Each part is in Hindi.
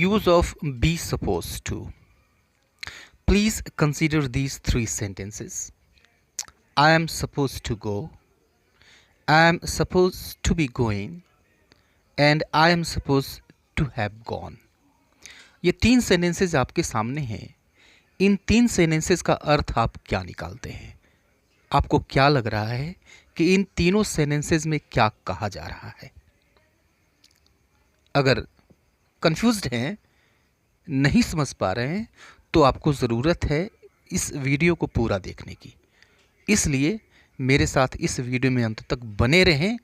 Use of be supposed to. Please consider these three sentences. I am supposed to go, I am supposed to be going, and I am supposed to have gone. ये तीन सेंटेंसेस आपके सामने हैं. इन तीन सेंटेंसेस का अर्थ आप क्या निकालते हैं? आपको क्या लग रहा है कि इन तीनों सेंटेंसेस में क्या कहा जा रहा है? अगर कंफ्यूज्ड हैं, नहीं समझ पा रहे हैं, तो आपको ज़रूरत है इस वीडियो को पूरा देखने की. इसलिए मेरे साथ इस वीडियो में अंत तक बने रहें.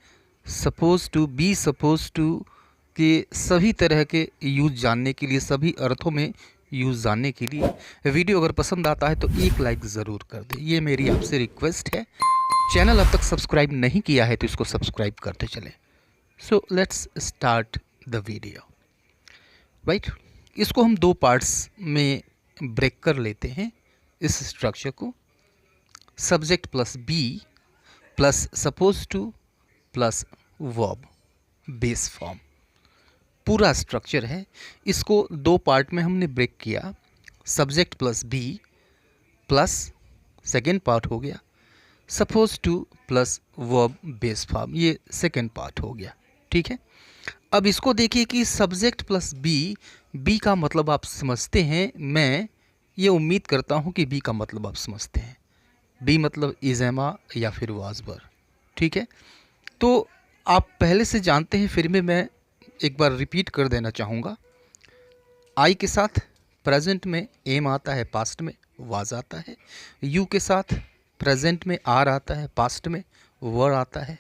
Suppose to, be suppose to के सभी तरह के यूज़ जानने के लिए, सभी अर्थों में यूज़ जानने के लिए वीडियो अगर पसंद आता है तो एक लाइक ज़रूर कर दें. ये मेरी आपसे रिक्वेस्ट है. चैनल अब तक सब्सक्राइब नहीं किया है तो इसको सब्सक्राइब करते चलें. So let's start the video. Right, इसको हम दो पार्ट्स में ब्रेक कर लेते हैं. इस स्ट्रक्चर को subject plus be plus suppose to plus verb, base form पूरा स्ट्रक्चर है. इसको दो पार्ट में हमने ब्रेक किया. Subject plus be plus second part हो गया, suppose to plus verb base form, ये सेकेंड पार्ट हो गया. ठीक है, अब इसको देखिए कि सब्जेक्ट प्लस बी, बी का मतलब आप समझते हैं. मैं ये उम्मीद करता हूँ कि बी का मतलब आप समझते हैं. बी मतलब इज, एमा या फिर वाज वर. ठीक है, तो आप पहले से जानते हैं, फिर भी मैं एक बार रिपीट कर देना चाहूँगा. आई के साथ प्रेजेंट में एम आता है, पास्ट में वाज आता है. यू के साथ प्रेजेंट में आर आता है, पास्ट में वर आता है.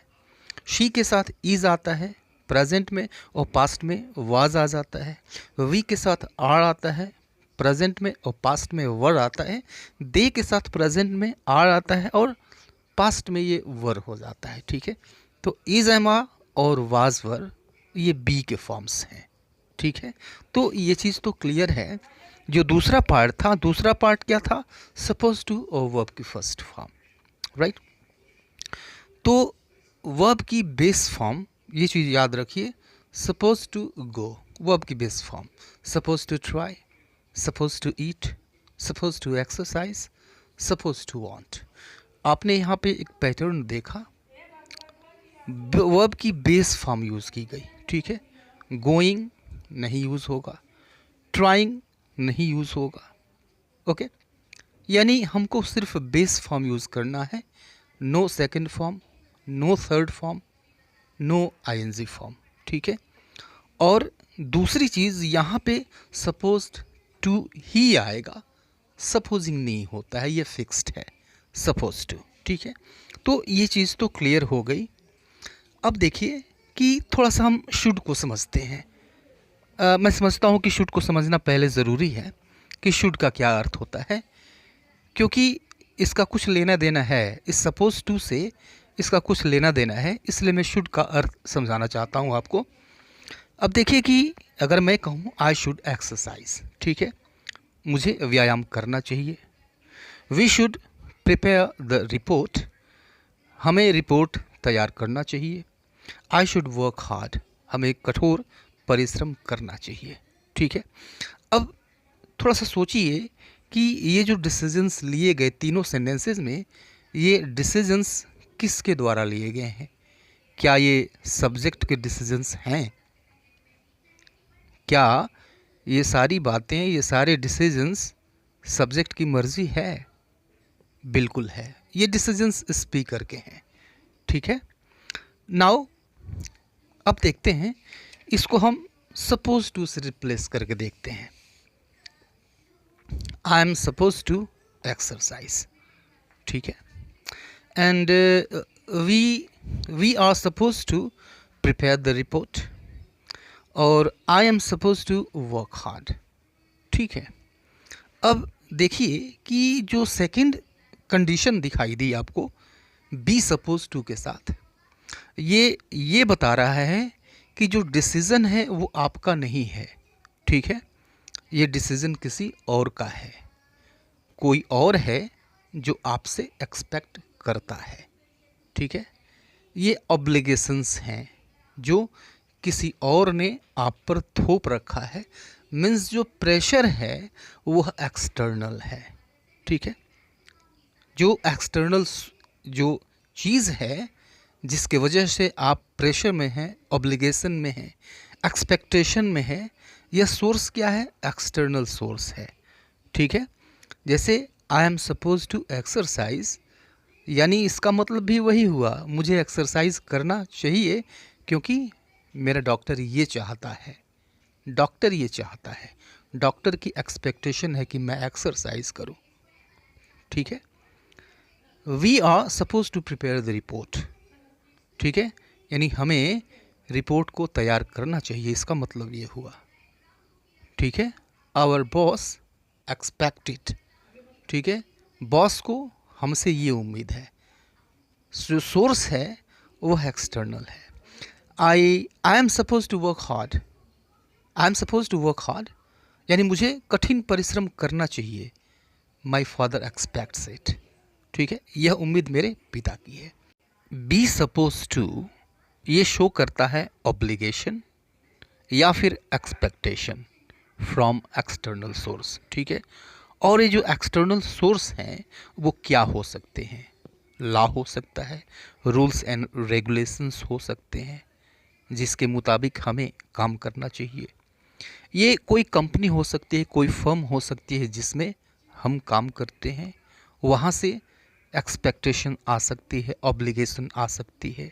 शी के साथ इज आता है प्रेजेंट में और पास्ट में वाज आ जाता है. वी के साथ आर आता है प्रेजेंट में और पास्ट में वर आता है. दे के साथ प्रेजेंट में आर आता है और पास्ट में ये वर हो जाता है. ठीक है, तो इज, एमा और वाज वर ये बी के फॉर्म्स हैं. ठीक है, तो ये चीज़ तो क्लियर है. जो दूसरा पार्ट था, दूसरा पार्ट क्या था? सपोज टू और वर्ब की फर्स्ट फॉर्म. राइट, तो वर्ब की बेस फॉर्म, ये चीज़ याद रखिए. सपोज टू गो, वर्ब की base form. Suppose to try, suppose to eat, suppose to exercise, suppose to want. आपने यहाँ पे एक पैटर्न देखा. वर्ब की बेस फॉर्म यूज़ की गई. ठीक है, गोइंग नहीं यूज़ होगा, ट्राइंग नहीं यूज़ होगा. ओके, यानी हमको सिर्फ बेस फॉर्म यूज़ करना है. No second form, no third form, no ING form. ठीक है, और दूसरी चीज़ यहाँ पे सपोज्ड टू ही आएगा, सपोजिंग नहीं होता है, ये फिक्स्ड है सपोज टू. ठीक है, तो ये चीज़ तो क्लियर हो गई. अब देखिए कि थोड़ा सा हम शुड को समझते हैं. मैं समझता हूँ कि शुड को समझना पहले ज़रूरी है कि शुड का क्या अर्थ होता है, क्योंकि इसका कुछ लेना देना है. इस सपोज टू से इसका कुछ लेना देना है, इसलिए मैं शुड का अर्थ समझाना चाहता हूँ आपको. अब देखिए कि अगर मैं कहूँ आई शुड एक्सरसाइज, ठीक है, मुझे व्यायाम करना चाहिए. We should prepare the report, हमें रिपोर्ट तैयार करना चाहिए. आई शुड वर्क हार्ड, हमें कठोर परिश्रम करना चाहिए. ठीक है, अब थोड़ा सा सोचिए कि ये जो डिसीजंस लिए गए तीनों सेंटेंसेस में, ये डिसीजंस किसके द्वारा लिए गए हैं? क्या ये सब्जेक्ट के डिसीजंस हैं? क्या ये सारी बातें, ये सारे डिसीजंस सब्जेक्ट की मर्जी है? बिल्कुल है, ये डिसीजंस स्पीकर के हैं. ठीक है, नाउ अब देखते हैं, इसको हम सपोज टू से रिप्लेस करके देखते हैं. I am suppose to exercise. ठीक है, and we are suppose to prepare the report, और I am suppose to work hard. ठीक है, अब देखिए कि जो सेकंड कंडीशन दिखाई दी आपको बी सपोज टू के साथ, ये बता रहा है कि जो डिसीज़न है वो आपका नहीं है. ठीक है, ये डिसीज़न किसी और का है, कोई और है जो आपसे एक्सपेक्ट करता है. ठीक है, ये ऑब्लिगेशंस हैं जो किसी और ने आप पर थोप रखा है, मीन्स जो प्रेशर है वह एक्सटर्नल है, ठीक है। जो एक्सटर्नल जो चीज़ है जिसके वजह से आप प्रेशर में हैं, ऑब्लिगेशन में हैं, एक्सपेक्टेशन में है, यह सोर्स क्या है? एक्सटर्नल सोर्स है, ठीक है। जैसे I am suppose to exercise, यानी इसका मतलब भी वही हुआ, मुझे एक्सरसाइज करना चाहिए क्योंकि मेरा डॉक्टर ये चाहता है, डॉक्टर ये चाहता है, डॉक्टर की एक्सपेक्टेशन है कि मैं एक्सरसाइज करूं, ठीक है। We are suppose to prepare the report, ठीक है, यानी हमें रिपोर्ट को तैयार करना चाहिए, इसका मतलब ये हुआ, ठीक है। आवर बॉस एक्सपेक्टेड, ठीक है, बॉस को हमसे ये उम्मीद है। जो सोर्स है वो एक्सटर्नल है। I am suppose to work hard, I am suppose to work hard, यानी मुझे कठिन परिश्रम करना चाहिए। माई फादर एक्सपेक्ट्स इट, ठीक है, यह उम्मीद मेरे पिता की है। बी सपोज टू, ये शो करता है ऑब्लिगेशन या फिर एक्सपेक्टेशन फ्रॉम एक्सटर्नल सोर्स, ठीक है। और ये जो एक्सटर्नल सोर्स हैं वो क्या हो सकते हैं? लॉ हो सकता है, रूल्स एंड रेगुलेशंस हो सकते हैं जिसके मुताबिक हमें काम करना चाहिए। ये कोई कंपनी हो सकती है, कोई फर्म हो सकती है जिसमें हम काम करते हैं, वहाँ से एक्सपेक्टेशन आ सकती है, ऑब्लिगेशन आ सकती है,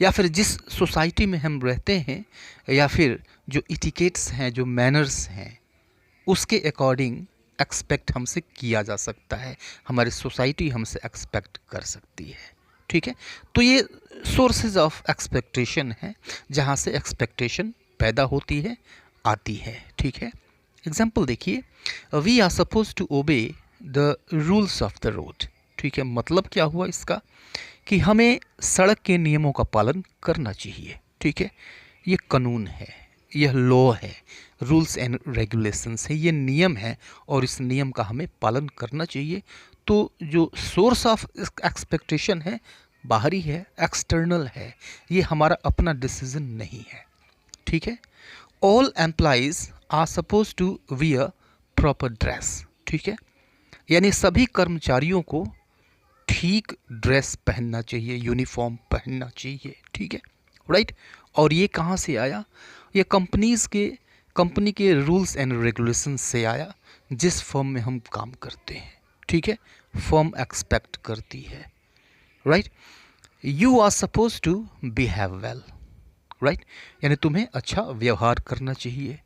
या फिर जिस सोसाइटी में हम रहते हैं, या फिर जो इटिकेट्स हैं, जो मैनर्स हैं, उसके अकॉर्डिंग एक्सपेक्ट हमसे किया जा सकता है, हमारी सोसाइटी हमसे एक्सपेक्ट कर सकती है, ठीक है। तो ये सोर्सेज ऑफ एक्सपेक्टेशन है जहाँ से एक्सपेक्टेशन पैदा होती है, आती है, ठीक है। एग्जाम्पल देखिए, we are suppose to obey the rules of the road, ठीक है। मतलब क्या हुआ इसका कि हमें सड़क के नियमों का पालन करना चाहिए, ठीक है। ये कानून है, यह लॉ है, रूल्स एंड रेगुलेशंस है, ये नियम है और इस नियम का हमें पालन करना चाहिए। तो जो सोर्स ऑफ एक्सपेक्टेशन है बाहरी है, एक्सटर्नल है, ये हमारा अपना डिसीजन नहीं है, ठीक है। All employees are suppose to wear proper dress, ठीक है, यानी सभी कर्मचारियों को ठीक ड्रेस पहनना चाहिए, यूनिफॉर्म पहनना चाहिए, ठीक है, राइट। और ये कहाँ से आया? ये कंपनी के रूल्स एंड रेगुलेशन से आया जिस फर्म में हम काम करते हैं, ठीक है। फर्म एक्सपेक्ट करती है, right. You are suppose to behave well, right, यानी तुम्हें अच्छा व्यवहार करना चाहिए,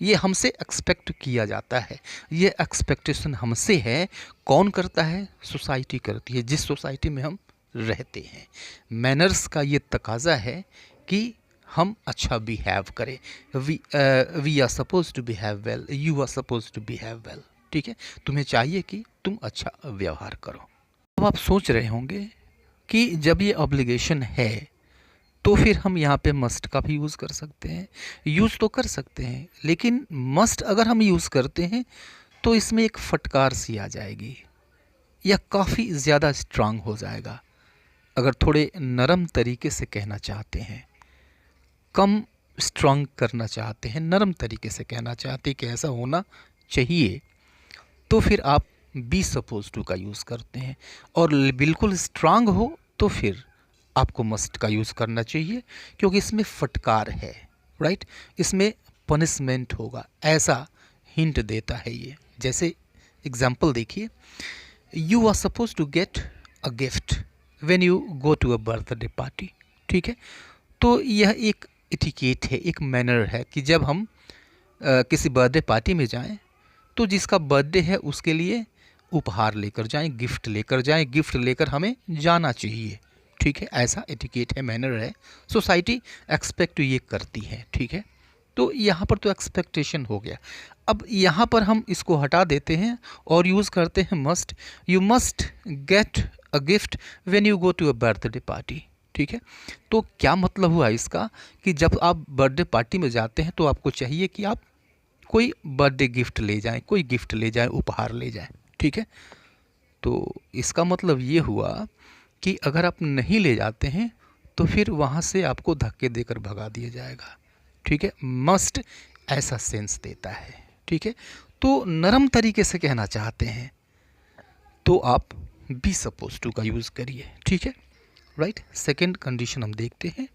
ये हमसे एक्सपेक्ट किया जाता है, ये एक्सपेक्टेशन हमसे है। कौन करता है? सोसाइटी करती है, जिस सोसाइटी में हम रहते हैं। मैनर्स का ये तकाजा है कि हम अच्छा बिहेव करें। We are suppose to behave well, you are suppose to behave well, ठीक है, तुम्हें चाहिए कि तुम अच्छा व्यवहार करो। अब आप सोच रहे होंगे कि जब ये ऑब्लिगेशन है तो फिर हम यहाँ पे मस्ट का भी यूज़ कर सकते हैं। यूज़ तो कर सकते हैं, लेकिन मस्ट अगर हम यूज़ करते हैं तो इसमें एक फटकार सी आ जाएगी, या काफ़ी ज़्यादा स्ट्रांग हो जाएगा। अगर थोड़े नरम तरीके से कहना चाहते हैं, कम स्ट्रांग करना चाहते हैं, नरम तरीके से कहना चाहते हैं कि ऐसा होना चाहिए, तो फिर आप बी सपोज टू का यूज़ करते हैं। और बिल्कुल स्ट्रांग हो तो फिर आपको मस्ट का यूज़ करना चाहिए, क्योंकि इसमें फटकार है, राइट, इसमें पनिशमेंट होगा, ऐसा हिंट देता है ये। जैसे एग्जाम्पल देखिए, you are suppose to get a gift when you go to a birthday party, ठीक है। तो यह एक इटिकेट है, एक मैनर है कि जब हम किसी बर्थडे पार्टी में जाएं तो जिसका बर्थडे है उसके लिए उपहार लेकर जाएं, गिफ्ट लेकर जाएं, गिफ्ट लेकर हमें जाना चाहिए, ठीक है। ऐसा एटिकेट है, मैनर है, सोसाइटी एक्सपेक्ट ये करती है, ठीक है। तो यहाँ पर तो एक्सपेक्टेशन हो गया। अब यहाँ पर हम इसको हटा देते हैं और यूज़ करते हैं must. You must get a gift when you go to a birthday party, ठीक है। तो क्या मतलब हुआ इसका कि जब आप बर्थडे पार्टी में जाते हैं तो आपको चाहिए कि आप कोई बर्थडे गिफ्ट ले जाएं, कोई गिफ्ट ले जाएं, उपहार ले जाएं, ठीक है। तो इसका मतलब ये हुआ कि अगर आप नहीं ले जाते हैं तो फिर वहाँ से आपको धक्के देकर भगा दिया जाएगा, ठीक है। मस्ट ऐसा सेंस देता है। ठीक है, तो नरम तरीके से कहना चाहते हैं तो आप बी सपोज टू का यूज़ करिए। ठीक है, राइट। सेकेंड कंडीशन हम देखते हैं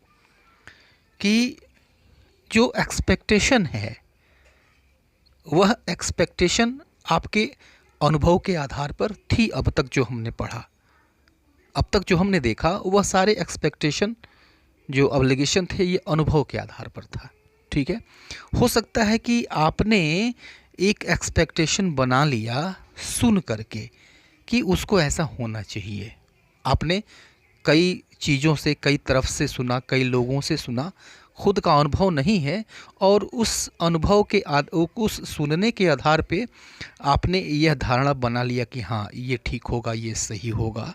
कि जो एक्सपेक्टेशन है वह एक्सपेक्टेशन आपके अनुभव के आधार पर थी। अब तक जो हमने पढ़ा, अब तक जो हमने देखा, वह सारे एक्सपेक्टेशन जो ऑब्लिगेशन थे ये अनुभव के आधार पर था। ठीक है, हो सकता है कि आपने एक एक्सपेक्टेशन बना लिया सुन करके कि उसको ऐसा होना चाहिए। आपने कई चीज़ों से, कई तरफ से सुना, कई लोगों से सुना, खुद का अनुभव नहीं है, और उस अनुभव के उस सुनने के आधार पे आपने यह धारणा बना लिया कि हाँ ये ठीक होगा, ये सही होगा।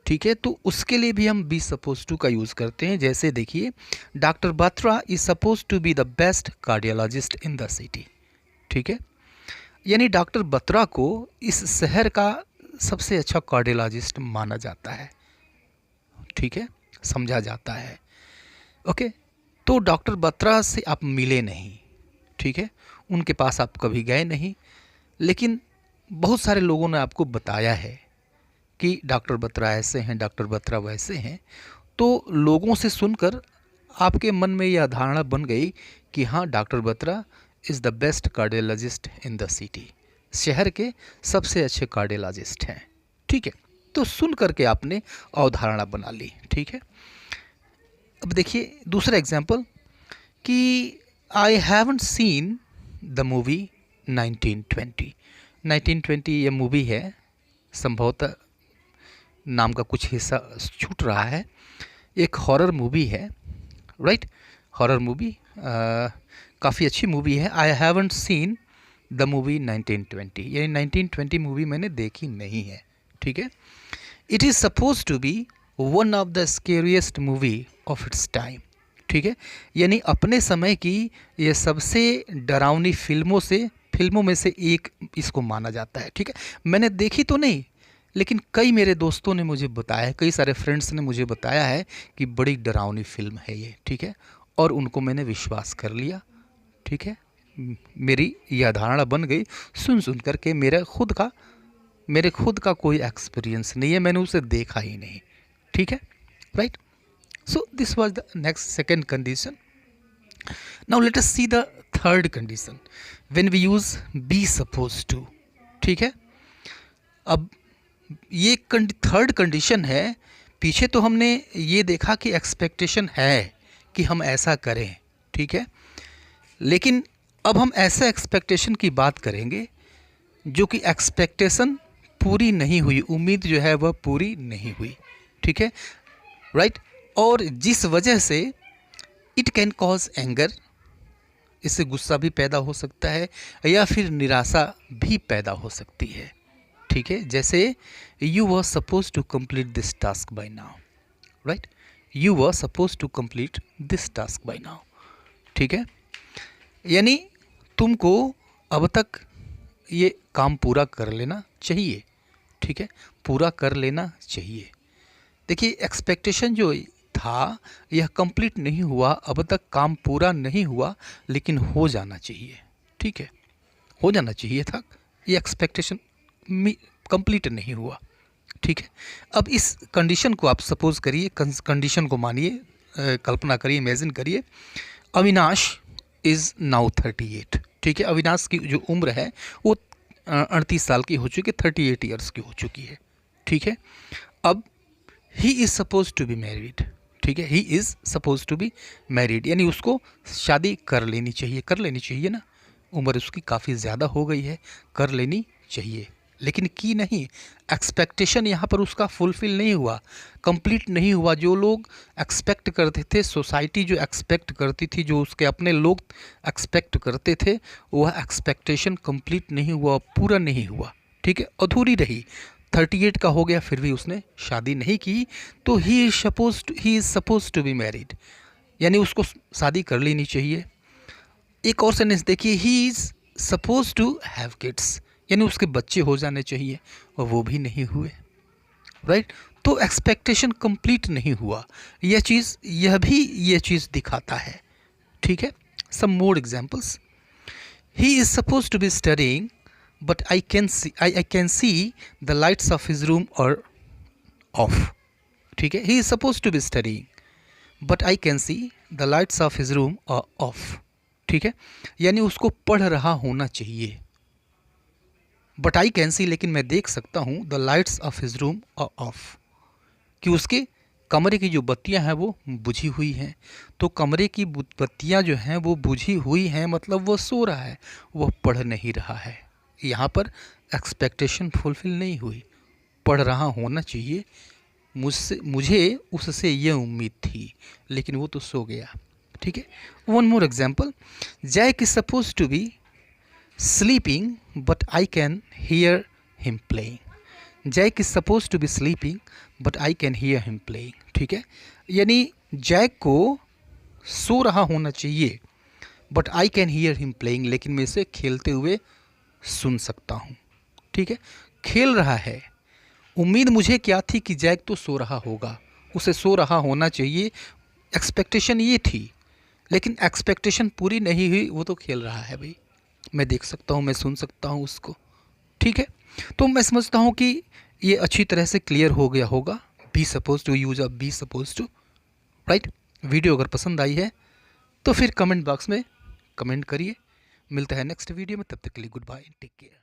ठीक है, तो उसके लिए भी हम बी सपोज टू का यूज़ करते हैं। जैसे देखिए, doctor Batra is suppose to be the best cardiologist in the city. ठीक है, यानी डॉक्टर बत्रा को इस शहर का सबसे अच्छा कार्डियोलॉजिस्ट माना जाता है। ठीक है, समझा जाता है। ओके, तो डॉक्टर बत्रा से आप मिले नहीं, ठीक है, उनके पास आप कभी गए नहीं, लेकिन बहुत सारे लोगों ने आपको बताया है कि डॉक्टर बत्रा ऐसे हैं, डॉक्टर बत्रा वैसे हैं। तो लोगों से सुनकर आपके मन में यह धारणा बन गई कि हाँ, doctor Batra is the best cardiologist in the city, शहर के सबसे अच्छे कार्डियोलॉजिस्ट हैं। ठीक है, तो सुन करके आपने अवधारणा बना ली। ठीक है, अब देखिए दूसरा एग्जाम्पल कि I haven't seen the movie 1920। 1920 ये मूवी है, संभवतः नाम का कुछ हिस्सा छूट रहा है। एक हॉरर मूवी है, राइट, हॉरर मूवी, काफ़ी अच्छी मूवी है। I haven't seen the movie 1920, यानी 1920 मूवी मैंने देखी नहीं है। ठीक है, it is suppose to be one of the scariest movie of its time. ठीक है, यानी अपने समय की ये सबसे डरावनी फिल्मों में से एक इसको माना जाता है। ठीक है, मैंने देखी तो नहीं, लेकिन कई मेरे दोस्तों ने मुझे बताया, कई सारे फ्रेंड्स ने मुझे बताया है कि बड़ी डरावनी फिल्म है ये। ठीक है, और उनको मैंने विश्वास कर लिया। ठीक है, मेरी यह धारणा बन गई सुन करके। मेरे खुद का कोई एक्सपीरियंस नहीं है, मैंने उसे देखा ही नहीं। ठीक है, right. So this was the next second condition. Now let us see the third condition when we use be suppose to. ठीक है, अब ये थर्ड कंडीशन है। पीछे तो हमने ये देखा कि एक्सपेक्टेशन है कि हम ऐसा करें। ठीक है, लेकिन अब हम ऐसा एक्सपेक्टेशन की बात करेंगे जो कि एक्सपेक्टेशन पूरी नहीं हुई, उम्मीद जो है वह पूरी नहीं हुई। ठीक है, राइट, और जिस वजह से इट कैन कॉज एंगर, इससे गुस्सा भी पैदा हो सकता है या फिर निराशा भी पैदा हो सकती है। ठीक है, जैसे you were suppose to complete this task by now, right, you were suppose to complete this task by now. ठीक है, यानी तुमको अब तक ये काम पूरा कर लेना चाहिए। ठीक है, पूरा कर लेना चाहिए। देखिए, एक्सपेक्टेशन जो था यह कंप्लीट नहीं हुआ, अब तक काम पूरा नहीं हुआ, लेकिन हो जाना चाहिए। ठीक है, हो जाना चाहिए था, ये एक्सपेक्टेशन कंप्लीट नहीं हुआ। ठीक है, अब इस कंडीशन को आप सपोज करिए, कंडीशन को मानिए, कल्पना करिए, इमेजिन करिए, अविनाश इज़ नाउ 38। ठीक है, अविनाश की जो उम्र है वो 38 साल की हो चुकी है, 38 ईयर्स की हो चुकी है। ठीक है, अब he is suppose to be married. ठीक है, he is suppose to be married, यानी उसको शादी कर लेनी चाहिए ना, उम्र उसकी काफ़ी ज़्यादा हो गई है, कर लेनी चाहिए, लेकिन की नहीं। एक्सपेक्टेशन यहाँ पर उसका फुलफ़िल नहीं हुआ, कंप्लीट नहीं हुआ। जो लोग एक्सपेक्ट करते थे, सोसाइटी जो एक्सपेक्ट करती थी, जो उसके अपने लोग एक्सपेक्ट करते थे, वह एक्सपेक्टेशन कंप्लीट नहीं हुआ, पूरा नहीं हुआ। ठीक है, अधूरी रही। 38 का हो गया फिर भी उसने शादी नहीं की, तो he is suppose to be married, यानी उसको शादी कर लेनी चाहिए। एक और सेंटेंस देखिए, he is suppose to have kids, यानी उसके बच्चे हो जाने चाहिए, और वो भी नहीं हुए। राइट, तो एक्सपेक्टेशन कंप्लीट नहीं हुआ। यह चीज़ दिखाता है। ठीक है, some more examples. He is suppose to be studying but I can see the lights of his room are off. ठीक है, he is suppose to be studying but I can see the lights of his room are off. ठीक है, यानी उसको पढ़ रहा होना चाहिए, बट आई कैन सी, लेकिन मैं देख सकता हूँ the lights of his room are of, कि उसके कमरे की जो बत्तियां हैं वो बुझी हुई हैं। तो कमरे की बत्तियां जो हैं वो बुझी हुई हैं, मतलब वो सो रहा है, वह पढ़ नहीं रहा है। यहाँ पर एक्सपेक्टेशन फुलफिल नहीं हुई, पढ़ रहा होना चाहिए, मुझे उससे ये उम्मीद थी, लेकिन वो तो सो गया। ठीक है, one more example, Jack is suppose to be sleeping but I can hear him playing. Jack is suppose to be sleeping but I can hear him playing. ठीक है, यानी जैक को सो रहा होना चाहिए, but I can hear him playing, लेकिन मैं इसे खेलते हुए सुन सकता हूँ। ठीक है, खेल रहा है, उम्मीद मुझे क्या थी कि जैक तो सो रहा होगा, उसे सो रहा होना चाहिए, एक्सपेक्टेशन ये थी, लेकिन एक्सपेक्टेशन पूरी नहीं हुई, वो तो खेल रहा है भाई, मैं देख सकता हूँ, मैं सुन सकता हूँ उसको। ठीक है, तो मैं समझता हूँ कि ये अच्छी तरह से क्लियर हो गया होगा। Be suppose to, use of be suppose to, right. Video अगर पसंद आई है तो फिर कमेंट बॉक्स में कमेंट करिए। मिलता है नेक्स्ट वीडियो में, तब तक के लिए गुड बाय, टेक केयर।